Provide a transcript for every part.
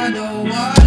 by the water.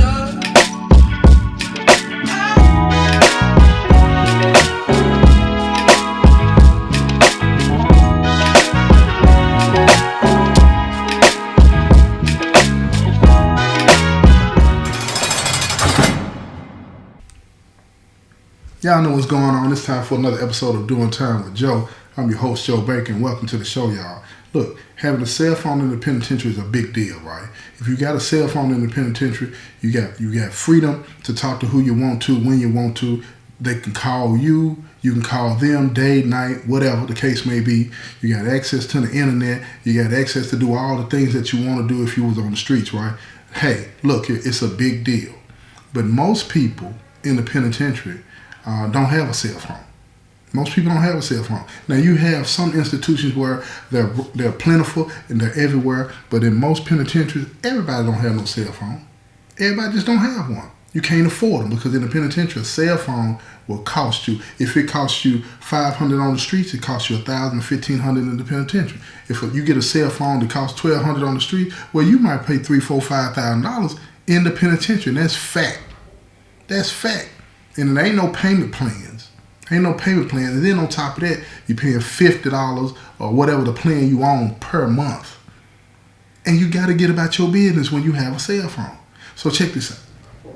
Y'all know what's going on. It's time for another episode of Doing Time with Joe. I'm your host, Joe Baker, and welcome to the show, y'all. Look, having a cell phone in the penitentiary is a big deal, right? If you got a cell phone in the penitentiary, you got freedom to talk to who you want to, when you want to. They can call you. You can call them day, night, whatever the case may be. You got access to the internet. You got access to do all the things that you want to do if you was on the streets, right? Hey, look, it's a big deal. But most people in the penitentiary don't have a cell phone. Most people don't have a cell phone. Now you have some institutions where they're plentiful and they're everywhere, but in most penitentiaries, everybody don't have no cell phone. Everybody just don't have one. You can't afford them because in the penitentiary, a cell phone will cost you. If it costs you $500 on the streets, it costs you $1,000 or $1,500 in the penitentiary. If you get a cell phone that costs $1,200 on the street, well, you might pay $3,000, $4,000, $5,000 in the penitentiary. And that's fact. That's fact. And there ain't no payment plans. Ain't no payment plans. And then on top of that, you're paying $50 or whatever the plan you own per month. And you got to get about your business when you have a cell phone. So check this out.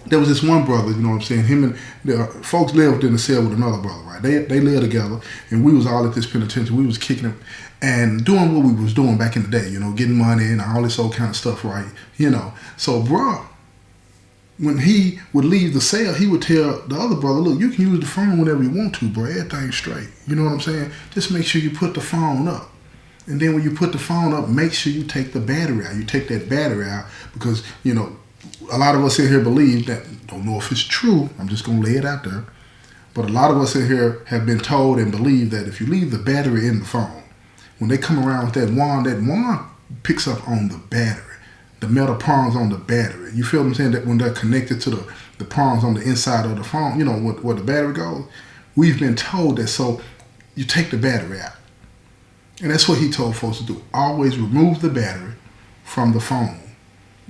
There was this one brother, you know what I'm saying? Him and the folks lived in a cell with another brother, right? They lived together, and we was all at this penitentiary. We was kicking them and doing what we was doing back in the day, you know, getting money and all this old kind of stuff, right? You know. So, bro, when he would leave the cell, he would tell the other brother, look, you can use the phone whenever you want to, bro. Everything's straight. You know what I'm saying? Just make sure you put the phone up. And then when you put the phone up, make sure you take the battery out. You take that battery out because, you know, a lot of us in here believe that, don't know if it's true, I'm just going to lay it out there, but a lot of us in here have been told and believe that if you leave the battery in the phone, when they come around with that wand picks up on the battery. The metal prongs on the battery. You feel what I'm saying? That when they're connected to the prongs on the inside of the phone, you know, where the battery goes, we've been told that. So you take the battery out. And that's what he told folks to do. Always remove the battery from the phone.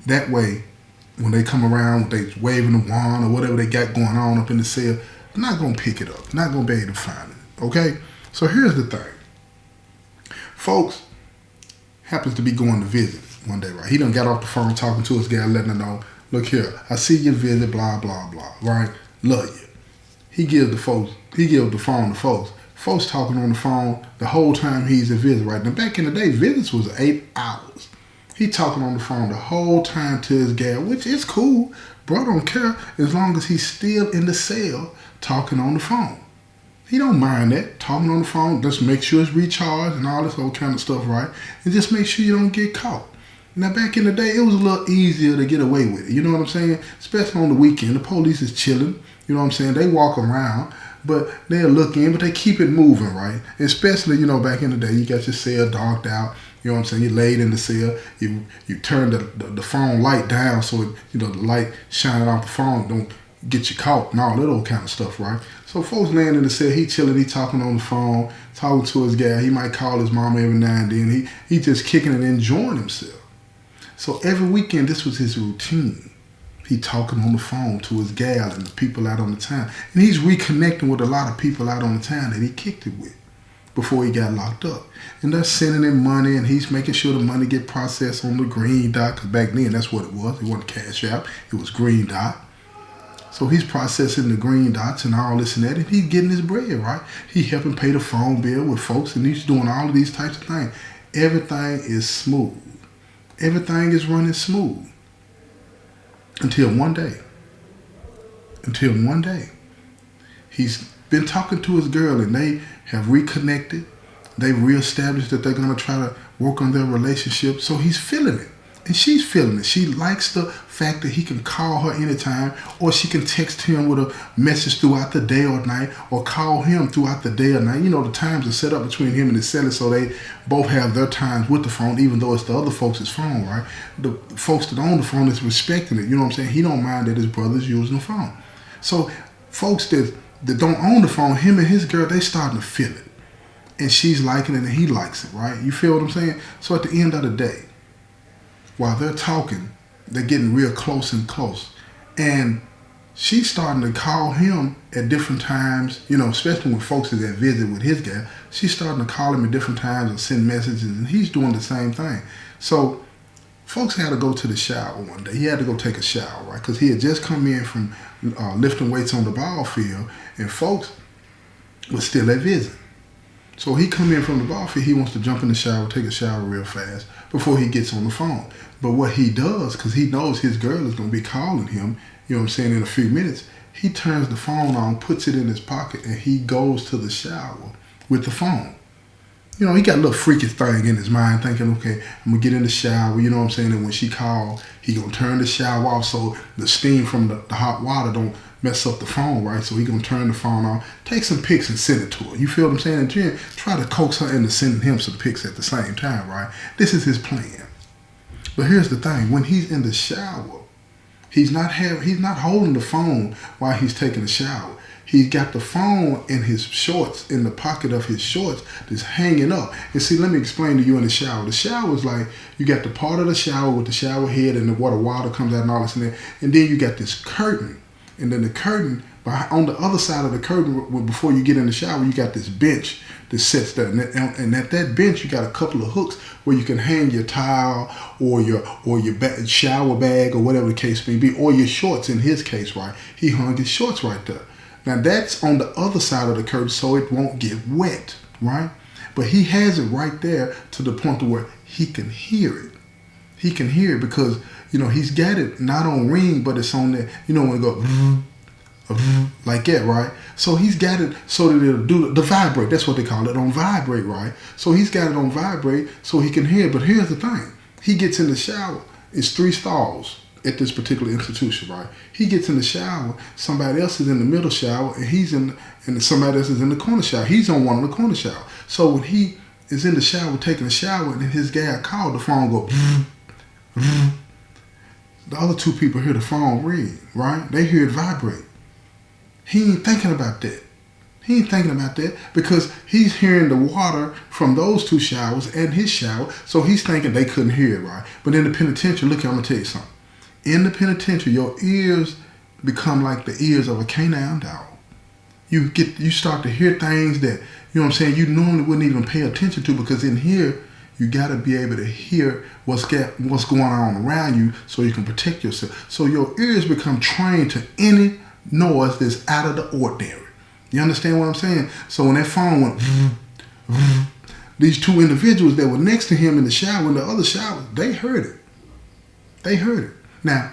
That way, when they come around, they waving the wand or whatever they got going on up in the cell, they're not going to pick it up. They're not going to be able to find it. Okay? So here's the thing. Folks happens to be going to visit one day, right? He done got off the phone talking to his gal, letting her know, look here, I see your visit, blah, blah, blah, right? Love you. He gives the phone to folks. Folks talking on the phone the whole time he's a visit, right? Now, back in the day, visits was 8 hours. He talking on the phone the whole time to his gal, which is cool. Bro don't care as long as he's still in the cell talking on the phone. He don't mind that, talking on the phone. Just make sure it's recharged and all this old kind of stuff, right? And just make sure you don't get caught. Now, back in the day, it was a little easier to get away with it. You know what I'm saying? Especially on the weekend. The police is chilling. You know what I'm saying? They walk around, but they'll look in, but they keep it moving, right? Especially, you know, back in the day, you got your cell darked out. You know what I'm saying? You laid in the cell. You turn the phone light down so, you know, the light shining off the phone don't get you caught and all that old kind of stuff, right? So folks laying in the cell, he chilling, he talking on the phone, talking to his gal. He might call his mama every now and then. He just kicking and enjoying himself. So every weekend, this was his routine. He talking on the phone to his gal and the people out on the town. And he's reconnecting with a lot of people out on the town that he kicked it with before he got locked up. And they're sending him money, and he's making sure the money get processed on the green dot, because back then, that's what it was. It wasn't Cash App. It was green dot. So he's processing the green dots and all this and that, and he's getting his bread, right? He helping pay the phone bill with folks, and he's doing all of these types of things. Everything is smooth. Everything is running smooth until one day. He's been talking to his girl and they have reconnected. They've reestablished that they're going to try to work on their relationship. So he's feeling it. And she's feeling it. She likes the fact that he can call her anytime, or she can text him with a message throughout the day or night, or call him throughout the day or night. You know, the times are set up between him and his seller, so they both have their times with the phone, even though it's the other folks' phone, right? The folks that own the phone is respecting it. You know what I'm saying? He don't mind that his brother's using the phone. So folks that don't own the phone, him and his girl, they starting to feel it. And she's liking it and he likes it, right? You feel what I'm saying? So at the end of the day, while they're talking, they're getting real close and close. And she's starting to call him at different times, especially when folks is at visit with his gal. She's starting to call him at different times or send messages, and he's doing the same thing. So folks had to go to the shower one day. He had to go take a shower, right? Because he had just come in from lifting weights on the ball field, and folks was still at visit. So he come in from the ball field, he wants to jump in the shower, take a shower real fast before he gets on the phone. But what he does, because he knows his girl is going to be calling him, in a few minutes, he turns the phone on, puts it in his pocket, and he goes to the shower with the phone. He got a little freaky thing in his mind thinking, okay, I'm going to get in the shower, and when she calls, he going to turn the shower off so the steam from the hot water don't mess up the phone, right? So he going to turn the phone off, take some pics and send it to her. You feel what I'm saying? And then try to coax her into sending him some pics at the same time, right? This is his plan. But here's the thing. When he's in the shower, he's not holding the phone while he's taking a shower. He's got the phone in his shorts, in the pocket of his shorts, that's hanging up. And see, let me explain to you in the shower. The shower is like, you got the part of the shower with the shower head and the water comes out and all this and that. And then you got this curtain. And then the curtain, on the other side of the curtain, before you get in the shower, you got this bench that sits there. And at that bench, you got a couple of hooks where you can hang your towel or your shower bag or whatever the case may be, or your shorts in his case, right? He hung his shorts right there. Now that's on the other side of the curtain so it won't get wet, right? But he has it right there to the point to where he can hear it. He can hear it because, he's got it not on ring, but it's on there, when it goes like that, right? So he's got it so that it'll do the vibrate. That's what they call it, on vibrate, right? So he's got it on vibrate so he can hear it. But here's the thing. He gets in the shower. It's 3 stalls at this particular institution, right? He gets in the shower. Somebody else is in the middle shower, and somebody else is in the corner shower. He's on one of the corner shower. So when he is in the shower taking a shower, and then his guy called, the phone go. The other 2 people hear the phone ring, right? They hear it vibrate. He ain't thinking about that. He ain't thinking about that because he's hearing the water from those 2 showers and his shower, so he's thinking they couldn't hear it, right? But in the penitentiary, look, I'm gonna tell you something. In the penitentiary, your ears become like the ears of a canine dog. You start to hear things that, you normally wouldn't even pay attention to, because in here, you gotta be able to hear what's going on around you so you can protect yourself. So your ears become trained to any noise that's out of the ordinary. You understand what I'm saying? So when that phone went, these 2 individuals that were next to him in the shower, in the other shower, they heard it. They heard it. Now,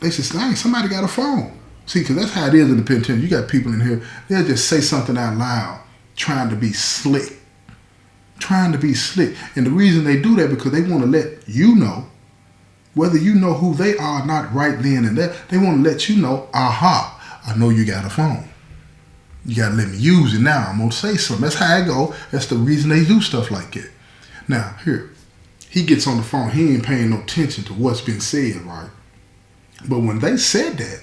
they said, somebody got a phone. See, because that's how it is in the penitentiary. You got people in here, they'll just say something out loud, trying to be slick. And the reason they do that because they want to let you know, whether you know who they are or not right then and there, they want to let you know, I know you got a phone. You got to let me use it now. I'm going to say something. That's how it go. That's the reason they do stuff like that. Now, here, he gets on the phone. He ain't paying no attention to what's been said, right? But when they said that,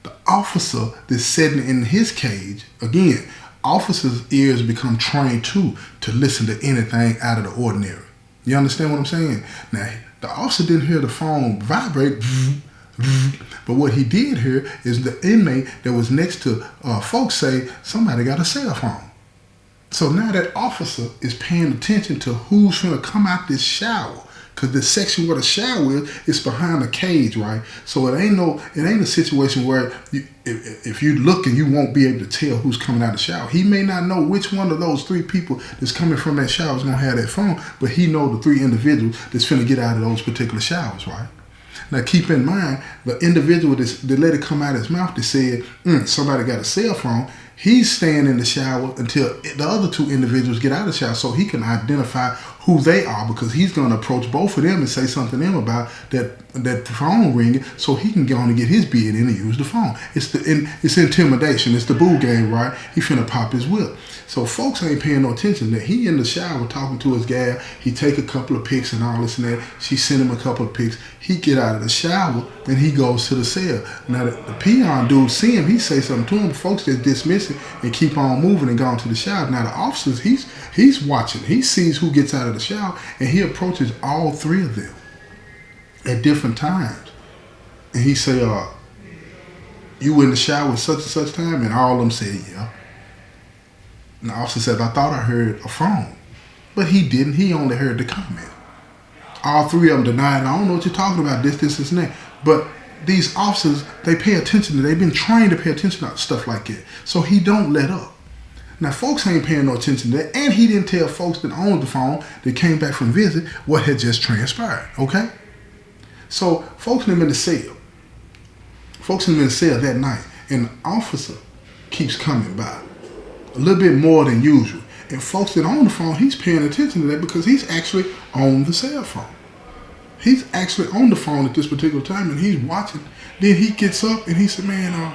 the officer that's sitting in his cage, again, officers' ears become trained too to listen to anything out of the ordinary. You understand what I'm saying? Now, the officer didn't hear the phone vibrate, but what he did hear is the inmate that was next to folks say, somebody got a cell phone. So now that officer is paying attention to who's going to come out this shower, because the section where the shower is behind the cage, right? So it ain't a situation where if you look and you won't be able to tell who's coming out of the shower. He may not know which one of those 3 people that's coming from that shower is going to have that phone, but he know the 3 individuals that's finna get out of those particular showers, right? Now keep in mind, the individual that let it come out of his mouth that said, somebody got a cell phone, he's staying in the shower until the other 2 individuals get out of the shower so he can identify who they are, because he's going to approach both of them and say something to them about that phone ringing so he can go on and get his bid in and use the phone. It's intimidation. It's the boo game, right? He finna pop his whip. So folks ain't paying no attention that he in the shower talking to his gal. He take a couple of pics and all this and that. She sent him a couple of pics. He get out of the shower and he goes to the cell. Now the peon dude see him, he say something to him. Folks just dismiss it and keep on moving and going to the shower. Now the officers, he's watching. He sees who gets out of the shower and he approaches all 3 of them. at different times. And he said, you were in the shower at such and such time? And all of them said, yeah. And the officer said, I thought I heard a phone. But he didn't. He only heard the comment. All three of them denied, I don't know what you're talking about, this, and that. But these officers, they pay attention to, they've been trained to pay attention to stuff like that. So he don't let up. Now, folks ain't paying no attention to that. And he didn't tell folks that owned the phone that came back from visit what had just transpired, okay? So folks them in the cell. Folks them in the cell that night. And the officer keeps coming by a little bit more than usual. And folks that own the phone, he's paying attention to that because he's actually on the cell phone. He's actually on the phone at this particular time and he's watching. Then he gets up and he said, man,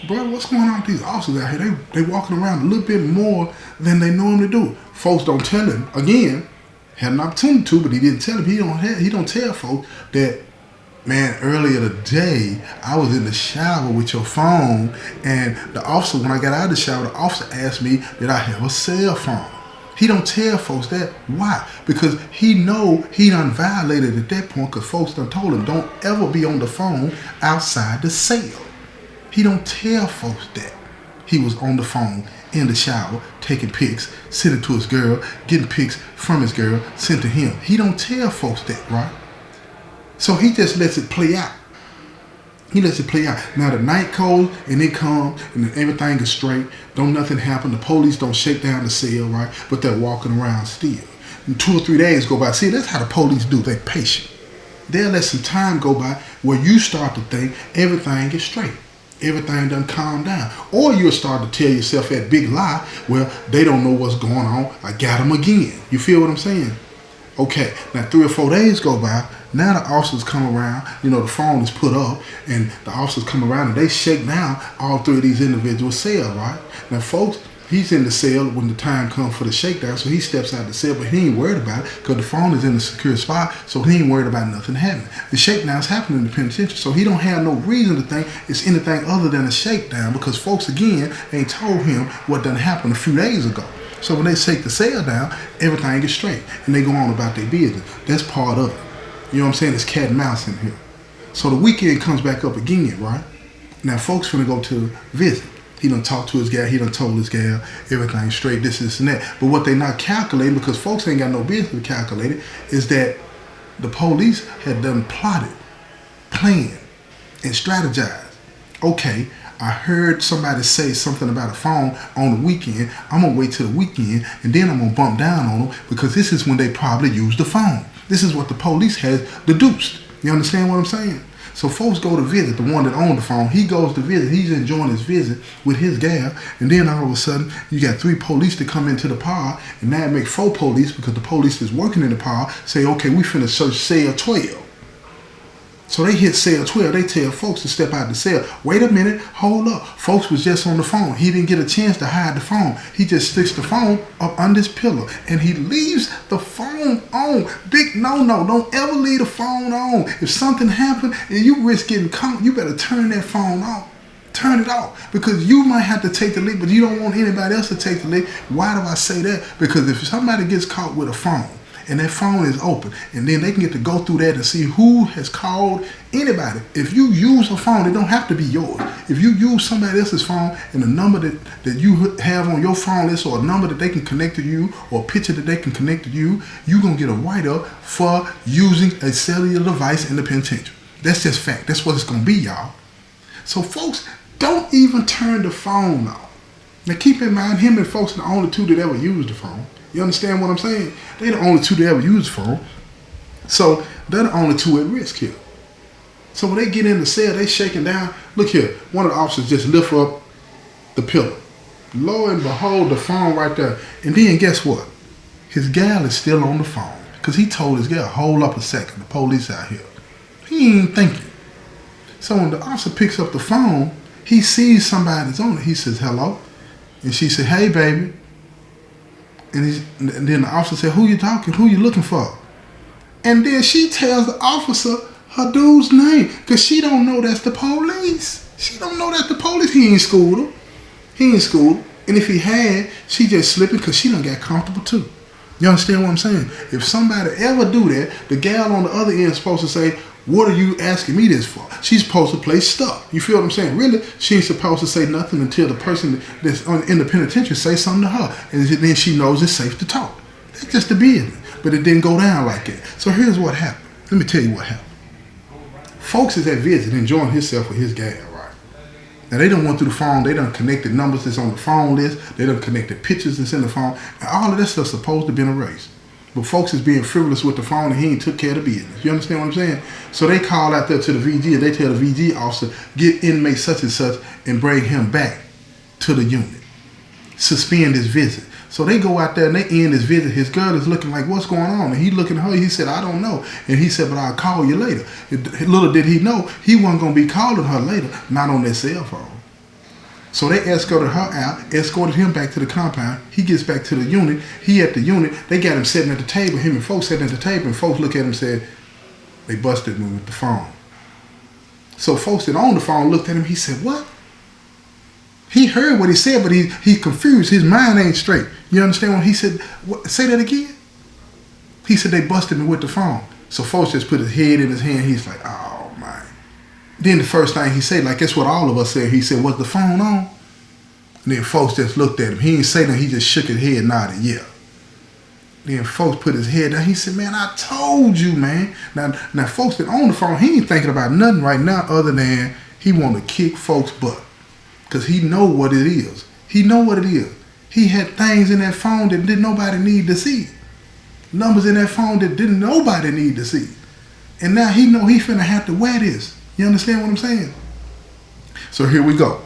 brother, what's going on with these officers out here? They walking around a little bit more than they normally do. Folks don't tell him. Again, had an opportunity to, but he didn't tell him. He don't tell folks that, man, earlier today, I was in the shower with your phone, and the officer, when I got out of the shower, the officer asked me, did I have a cell phone? He don't tell folks that. Why? Because he know he done violated at that point because folks done told him, don't ever be on the phone outside the cell. He don't tell folks that. He was on the phone in the shower, taking pics, sending to his girl, getting pics from his girl, sent to him. He don't tell folks that, right? So he just lets it play out. He lets it play out. Now the night cold and it comes and everything is straight. Don't nothing happen. The police don't shake down the cell, right? But they're walking around still. And 2 or 3 days go by. See, that's how the police do. They're patient. They'll let some time go by where you start to think everything is straight. Everything done calm down. Or you'll start to tell yourself that big lie, well, they don't know what's going on. I got them again. You feel what I'm saying? Okay, now 3 or 4 days go by. Now the officers come around, the phone is put up, and the officers come around and they shake down all 3 of these individual cells, right? Now, folks, he's in the cell when the time comes for the shakedown, so he steps out of the cell, but he ain't worried about it because the phone is in a secure spot, so he ain't worried about nothing happening. The shakedown's happening in the penitentiary, so he don't have no reason to think it's anything other than a shakedown because folks, again, ain't told him what done happened a few days ago. So when they shake the cell down, everything is straight, and they go on about their business. That's part of it. You know what I'm saying? It's cat and mouse in here. So the weekend comes back up again, right? Now, folks finna go to visit. He done talked to his gal. He done told his gal everything's straight, this, and that. But what they not calculating, because folks ain't got no business to calculate it, is that the police had done plotted, planned, and strategized. Okay, I heard somebody say something about a phone on the weekend. I'm going to wait till the weekend, and then I'm going to bump down on them because this is when they probably use the phone. This is what the police has deduced. You understand what I'm saying? So folks go to visit, the one that owned the phone. He goes to visit. He's enjoying his visit with his gal. And then all of a sudden, you got 3 police to come into the pod. And now it makes 4 police because the police is working in the pod. Say, okay, we finna search cell 12. So they hit cell 12. They tell folks to step out the cell. Wait a minute. Hold up. Folks was just on the phone. He didn't get a chance to hide the phone. He just sticks the phone up under his pillow. And he leaves the phone on. Big no. Don't ever leave the phone on. If something happened and you risk getting caught, you better turn that phone off. Turn it off. Because you might have to take the lead, but you don't want anybody else to take the lead. Why do I say that? Because if somebody gets caught with a phone, and that phone is open, and then they can get to go through that and see who has called anybody. If you use a phone, it don't have to be yours. If you use somebody else's phone and the number that you have on your phone list, or a number that they can connect to you, or a picture that they can connect to you, you're going to get a write-up for using a cellular device in the penitentiary. That's just fact. That's what it's going to be, y'all. So folks, don't even turn the phone off. Now keep in mind, him and folks are the only 2 that ever used the phone. You understand what I'm saying? They're the only 2 that ever use the phone. So they're the only 2 at risk here. So when they get in the cell, they shaking down. Look here, one of the officers just lift up the pillow. Lo and behold, the phone right there. And then guess what? His gal is still on the phone. Because he told his gal, hold up a second, the police out here. He ain't thinking. So when the officer picks up the phone, he sees somebody's on it. He says, hello. And she said, hey, baby. And then the officer said, who you talking? Who you looking for? And then she tells the officer her dude's name because she don't know that's the police. She don't know that's the police. He ain't schooled her. He ain't schooled her. And if he had, she just slipping because she done got comfortable too. You understand what I'm saying? If somebody ever do that, the gal on the other end is supposed to say, What are you asking me this for? She's supposed to play stuff. You feel what I'm saying? Really, she ain't supposed to say nothing until the person that's in the penitentiary say something to her. And then she knows it's safe to talk. That's just the business. But it didn't go down like that. So here's what happened. Let me tell you what happened. Folks is at visit enjoying himself with his gal, right? Now they done went through the phone. They done connected numbers that's on the phone list. They done connected pictures that's in the phone. And all of that stuff's supposed to be erased. But folks is being frivolous with the phone and he ain't took care of the business. You understand what I'm saying? So they call out there to the VG and they tell the VG officer, get inmate such and such and bring him back to the unit. Suspend his visit. So they go out there and they end his visit. His girl is looking like, what's going on? And he looking at her, he said, I don't know. And he said, but I'll call you later. Little did he know, he wasn't going to be calling her later, not on their cell phone. So they escorted her out, escorted him back to the compound. He gets back to the unit. He at the unit. They got him sitting at the table. Him and folks sitting at the table. And folks look at him and said, they busted me with the phone. So folks that on the phone looked at him. He said, what? He heard what he said, but he's confused. His mind ain't straight. You understand what he said? What, say that again? He said, they busted me with the phone. So folks just put his head in his hand. He's like, oh, man. Then the first thing he said, like that's what all of us said, he said, was the phone on? And then folks just looked at him. He didn't say nothing. He just shook his head and nodded, yeah. Then folks put his head down. He said, man, I told you, man. Now folks that on the phone, he ain't thinking about nothing right now other than he want to kick folks' butt. Because he know what it is. He know what it is. He had things in that phone that didn't nobody need to see. Numbers in that phone that didn't nobody need to see. And now he know he finna have to wear this. You understand what I'm saying? So here we go.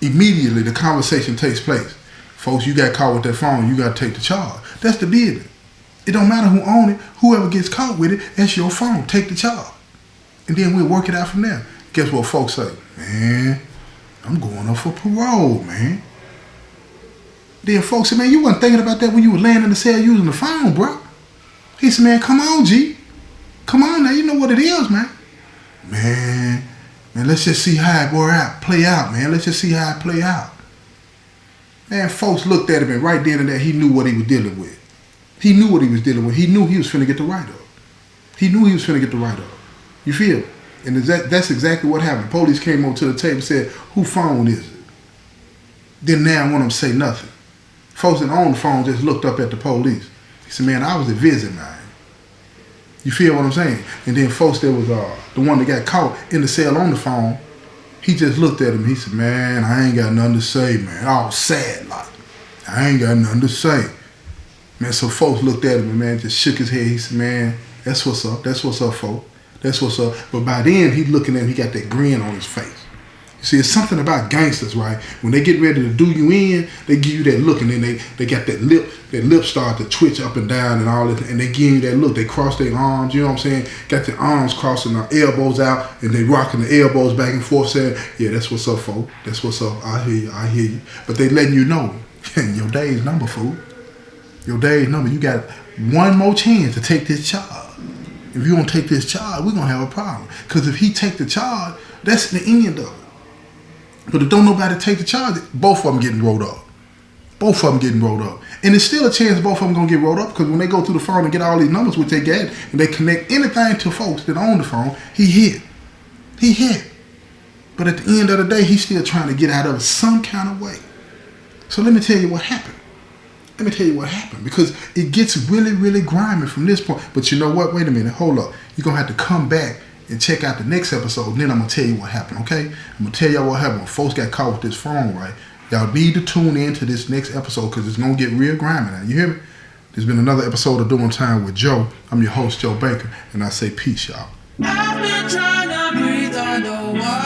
Immediately the conversation takes place. Folks, you got caught with that phone, you got to take the charge. That's the business. It don't matter who own it. Whoever gets caught with it, that's your phone. Take the charge. And then we'll work it out from there. Guess what folks say? Man, I'm going up for parole, man. Then folks said, man, you wasn't thinking about that when you were laying in the cell using the phone, bro. He said, man, come on, G. Come on now, you know what it is, man. Man, let's just see how it play out, man. Let's just see how it play out. Man, folks looked at him and right then and there, he knew what he was dealing with. He knew what he was dealing with. He knew he was finna get the write-up. He knew he was finna get the write-up. You feel? And that's exactly what happened. The police came over to the table and said, whose phone is it? Then now I want him to say nothing. Folks that on the phone just looked up at the police. He said, man, I was at visit, man. You feel what I'm saying? And then folks that was the one that got caught in the cell on the phone, he just looked at him. He said, man, I ain't got nothing to say, man. All sad like. I ain't got nothing to say. Man, so folks looked at him and man just shook his head. He said, man, that's what's up. That's what's up, folks. That's what's up. But by then, he looking at him, he got that grin on his face. You see, it's something about gangsters, right? When they get ready to do you in, they give you that look, and then they got that lip start to twitch up and down and all that, and they give you that look. They cross their arms, you know what I'm saying? Got their arms crossing, their elbows out, and they rocking the elbows back and forth saying, yeah, that's what's up, folks. That's what's up. I hear you. But they letting you know, your day's number, fool. Your day's number. You got one more chance to take this charge. If you don't take this charge, we're going to have a problem. Because if he take the charge, that's the end of it. But if don't nobody take the charge, both of them getting rolled up. Both of them getting rolled up. And there's still a chance both of them going to get rolled up because when they go through the phone and get all these numbers which they get, and they connect anything to folks that own the phone, he hit. He hit. But at the end of the day, he's still trying to get out of it some kind of way. So let me tell you what happened. Let me tell you what happened. Because it gets really, really grimy from this point. But you know what? Wait a minute. Hold up. You're going to have to come back and check out the next episode. And then I'm going to tell you what happened, okay? I'm going to tell y'all what happened when folks got caught with this phone, right? Y'all need to tune in to this next episode because it's going to get real grimy now. You hear me? There's been another episode of Doing Time with Joe. I'm your host, Joe Baker, and I say peace, y'all. I've been trying to breathe underwater.